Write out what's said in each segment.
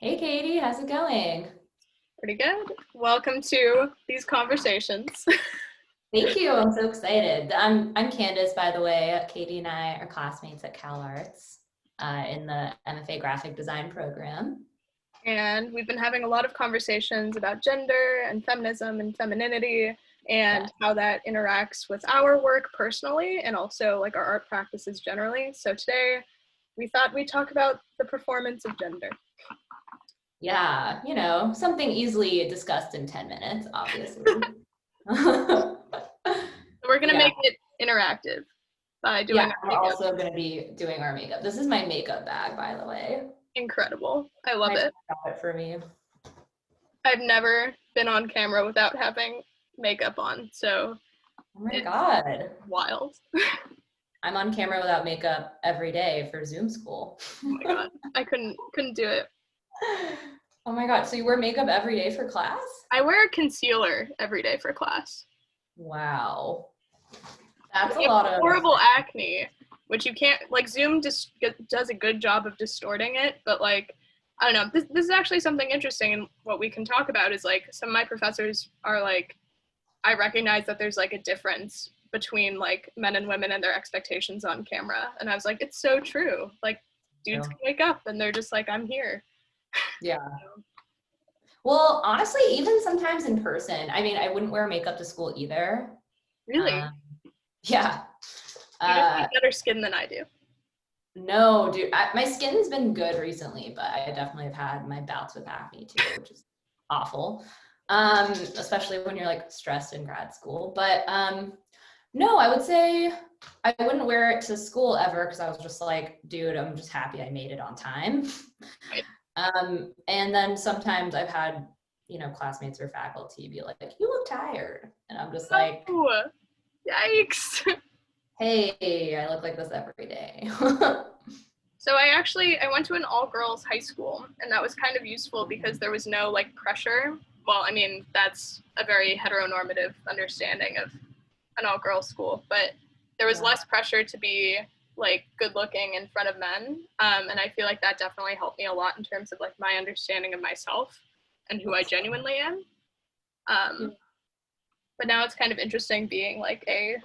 Hey Katie, how's it going? Pretty good. Welcome to these conversations. Thank you. I'm so excited. I'm Candice, by the way. Katie and I are classmates at Cal Arts in the MFA graphic design program. And we've been having a lot of conversations about gender and feminism and femininity and how that interacts with our work personally and also like our art practices generally. So today we thought we'd talk about the performance of gender. Yeah, something easily discussed in 10 minutes, obviously. So we're going to make it interactive by doing our we're makeup. also going to be doing our makeup. This is my makeup bag, by the way. Incredible. I love it. Got it for me. I've never been on camera without having makeup on, so oh my God. Wild. I'm on camera without makeup every day for Zoom school. Oh my God, I couldn't do it. Oh my God, so you wear makeup every day for class? I wear concealer every day for class. Wow. That's a lot of horrible acne, which you can't, like, Zoom just does a good job of distorting it, but like, I don't know, this is actually something interesting, and what we can talk about is like, some of my professors are like, I recognize that there's like a difference between like men and women and their expectations on camera, and I was like, it's so true. Like, dudes can wake up and they're just like, I'm here. Yeah. Well, honestly, even sometimes in person, I mean, I wouldn't wear makeup to school either. Really? Yeah. You just have better skin than I do. No, dude, my skin's been good recently, but I definitely have had my bouts with acne too, which is awful. Especially when you're like stressed in grad school. But no, I would say I wouldn't wear it to school ever because I was just like, dude, I'm just happy I made it on time. Right. And then sometimes I've had, classmates or faculty be like, you look tired. And I'm just like, oh, yikes. Hey, I look like this every day. So I went to an all-girls high school, and that was kind of useful because there was no like pressure. Well, I mean, that's a very heteronormative understanding of an all-girls school, but there was less pressure to be like good looking in front of men. And I feel like that definitely helped me a lot in terms of like my understanding of myself and who I genuinely am. But now it's kind of interesting being like a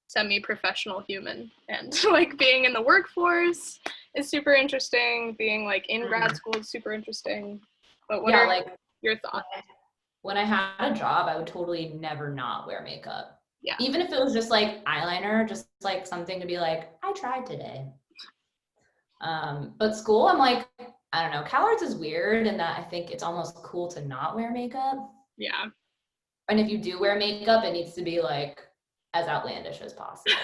semi-professional human, and like being in the workforce is super interesting. Being like in grad school is super interesting. But what are like your thoughts? When I had a job, I would totally never not wear makeup. Yeah. Even if it was just like eyeliner, just like something to be like, I tried today. But school, I'm like, I don't know. Cal Arts is weird in that I think it's almost cool to not wear makeup. Yeah. And if you do wear makeup, it needs to be like as outlandish as possible.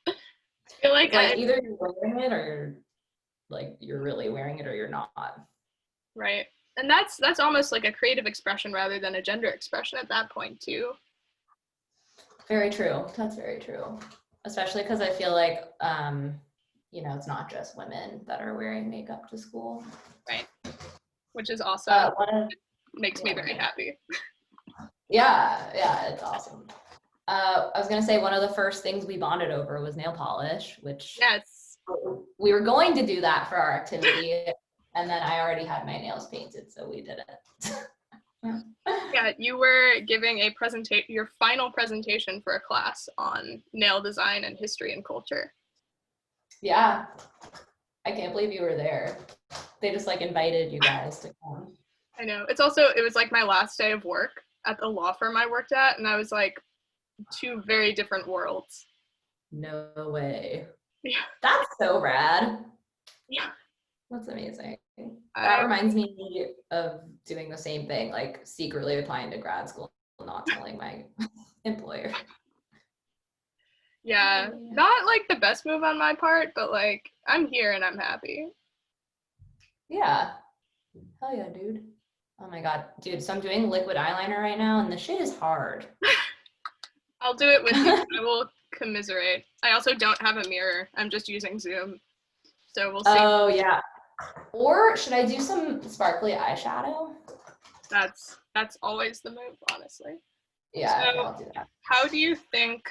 I feel like either you're wearing it or you're really wearing it or you're not. Right. And that's almost like a creative expression rather than a gender expression at that point too. Very true. That's very true. Especially because I feel like it's not just women that are wearing makeup to school. Right. Which is awesome. Makes me very happy. Yeah, it's awesome. I was gonna say one of the first things we bonded over was nail polish, which we were going to do that for our activity, and then I already had my nails painted, so we did it. Yeah, you were giving your final presentation for a class on nail design and history and culture. Yeah, I can't believe you were there. They just like invited you guys to come. I know. It was like my last day of work at the law firm I worked at, and I was like, two very different worlds. No way. Yeah. That's so rad. Yeah. That's amazing. That reminds me of doing the same thing, like secretly applying to grad school, not telling my employer. Yeah, not like the best move on my part, but like I'm here and I'm happy. Yeah. Hell yeah, dude. Oh my God, dude, so I'm doing liquid eyeliner right now and the shit is hard. I'll do it with you. I will commiserate. I also don't have a mirror. I'm just using Zoom. So we'll see. Oh yeah. Or should I do some sparkly eyeshadow? That's always the move, honestly. Yeah, So okay, I'll do that. how do you think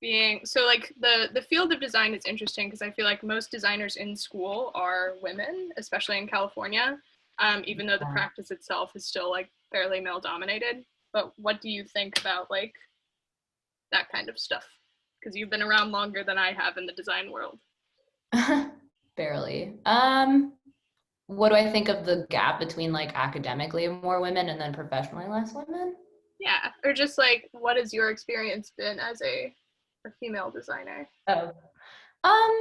being so like the field of design is interesting because I feel like most designers in school are women, especially in California, even though the practice itself is still like fairly male dominated. But what do you think about like that kind of stuff? Because you've been around longer than I have in the design world. Barely. What do I think of the gap between like academically more women and then professionally less women? Yeah, or just like what has your experience been as a female designer? Oh. Um,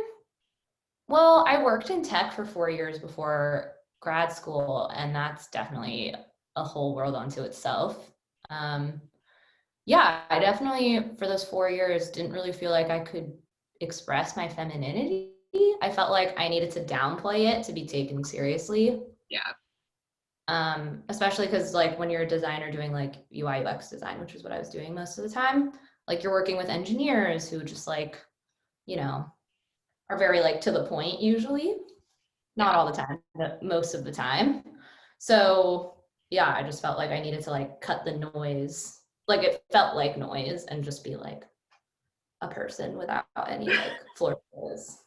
well, I worked in tech for 4 years before grad school, and that's definitely a whole world unto itself. Um, yeah, I definitely, for those 4 years, didn't really feel like I could express my femininity. I felt like I needed to downplay it to be taken seriously. Yeah, Especially because like when you're a designer doing like UI UX design, which is what I was doing most of the time, like you're working with engineers who just like, you know, are very like to the point usually, not yeah. all the time, but most of the time. So yeah, I just felt like I needed to like cut the noise. Like it felt like noise and just be like a person without any like flourishes.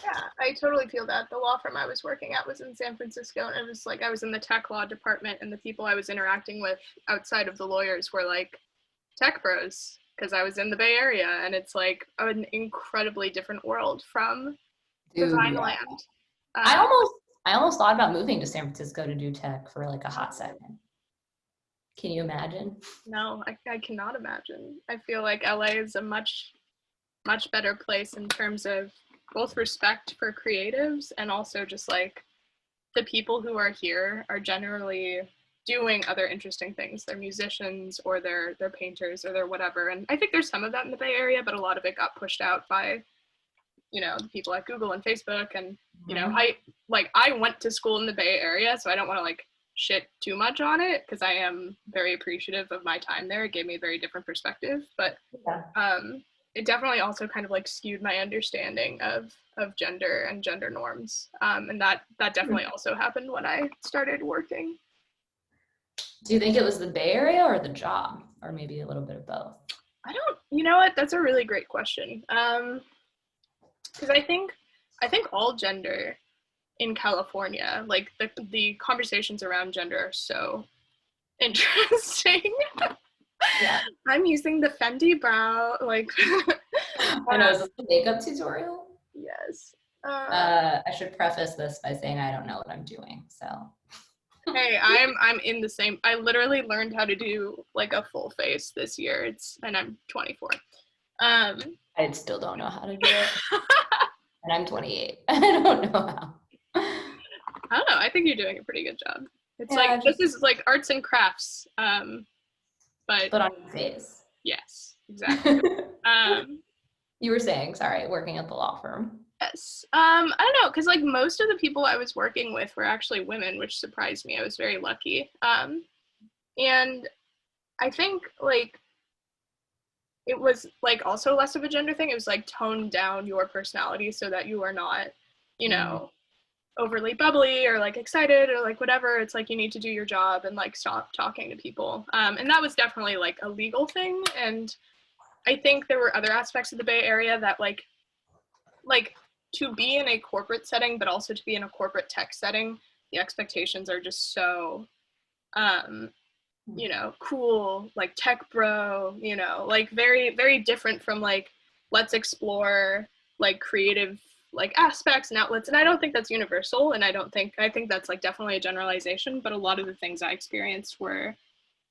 Yeah, I totally feel that. The law firm I was working at was in San Francisco, and it was like I was in the tech law department, and the people I was interacting with outside of the lawyers were like tech bros because I was in the Bay Area, and it's like an incredibly different world from Dude, design yeah. land. I Um, almost I almost thought about moving to San Francisco to do tech for like a hot second. Can you imagine? no, I cannot imagine. I feel like LA is a much better place in terms of both respect for creatives and also just like the people who are here are generally doing other interesting things. They're musicians or they're painters or they're whatever. And I think there's some of that in the Bay Area, but a lot of it got pushed out by, you know, the people at Google and Facebook. And, you know, I went to school in the Bay Area, so I don't want to like shit too much on it because I am very appreciative of my time there. It gave me a very different perspective. But Yeah. it definitely also kind of like skewed my understanding of gender and gender norms, and that definitely also happened when I started working. Do you think it was the Bay Area or the job, or maybe a little bit of both? I don't, you know what? That's a really great question. Because I think all gender in California, like the conversations around gender are so interesting. Yeah. I'm using the Fendi brow, like. I know, is this a makeup tutorial? Yes. I should preface this by saying I don't know what I'm doing. So Hey, I'm in the same. I literally learned how to do like a full face this year. And I'm 24. I still don't know how to do it. And I'm 28. I don't know how. I don't know. I think you're doing a pretty good job. It's Yeah, like this is like arts and crafts. But but on your face. yes, exactly. You were saying, sorry, working at the law firm. Yes. I don't know, because like most of the people I was working with were actually women, which surprised me. I was very lucky. And I think like it was like also less of a gender thing. It was like tone down your personality so that you are not, you know, overly bubbly or like excited or like whatever. It's like you need to do your job and like stop talking to people. And that was definitely like a legal thing. And I think there were other aspects of the Bay Area that like to be in a corporate setting, but also to be in a corporate tech setting, the expectations are just so you know, cool, like tech bro, you know, like very, very different from like, let's explore like creative like aspects and outlets. And I don't think that's universal. And I think that's like definitely a generalization, but a lot of the things I experienced were,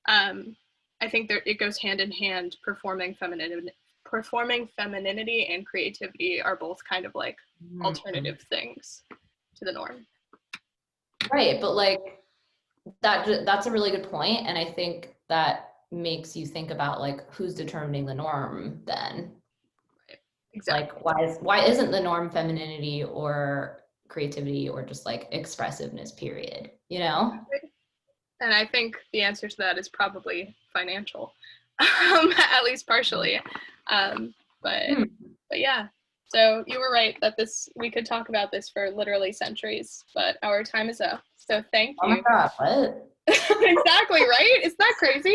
I think there, it goes hand in hand. Performing femininity and creativity are both kind of like alternative things to the norm. Right, but like that's a really good point, and I think that makes you think about like who's determining the norm then. Exactly. Like why isn't the norm femininity or creativity or just like expressiveness, period, you know? And I think the answer to that is probably financial, at least partially. Um, but but yeah. So you were right that we could talk about this for literally centuries, but our time is up. So thank Oh you. my God, what? Exactly, right? Isn't that crazy?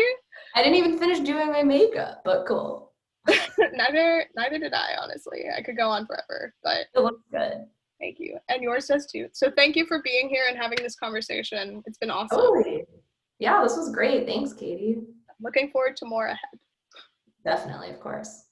I didn't even finish doing my makeup, but cool. Neither did I, honestly. I could go on forever, but It looks good. thank you. And yours does too. So thank you for being here and having this conversation. It's been awesome. Totally. Yeah, this was great. Thanks, Katie. Looking forward to more ahead. Definitely, of course.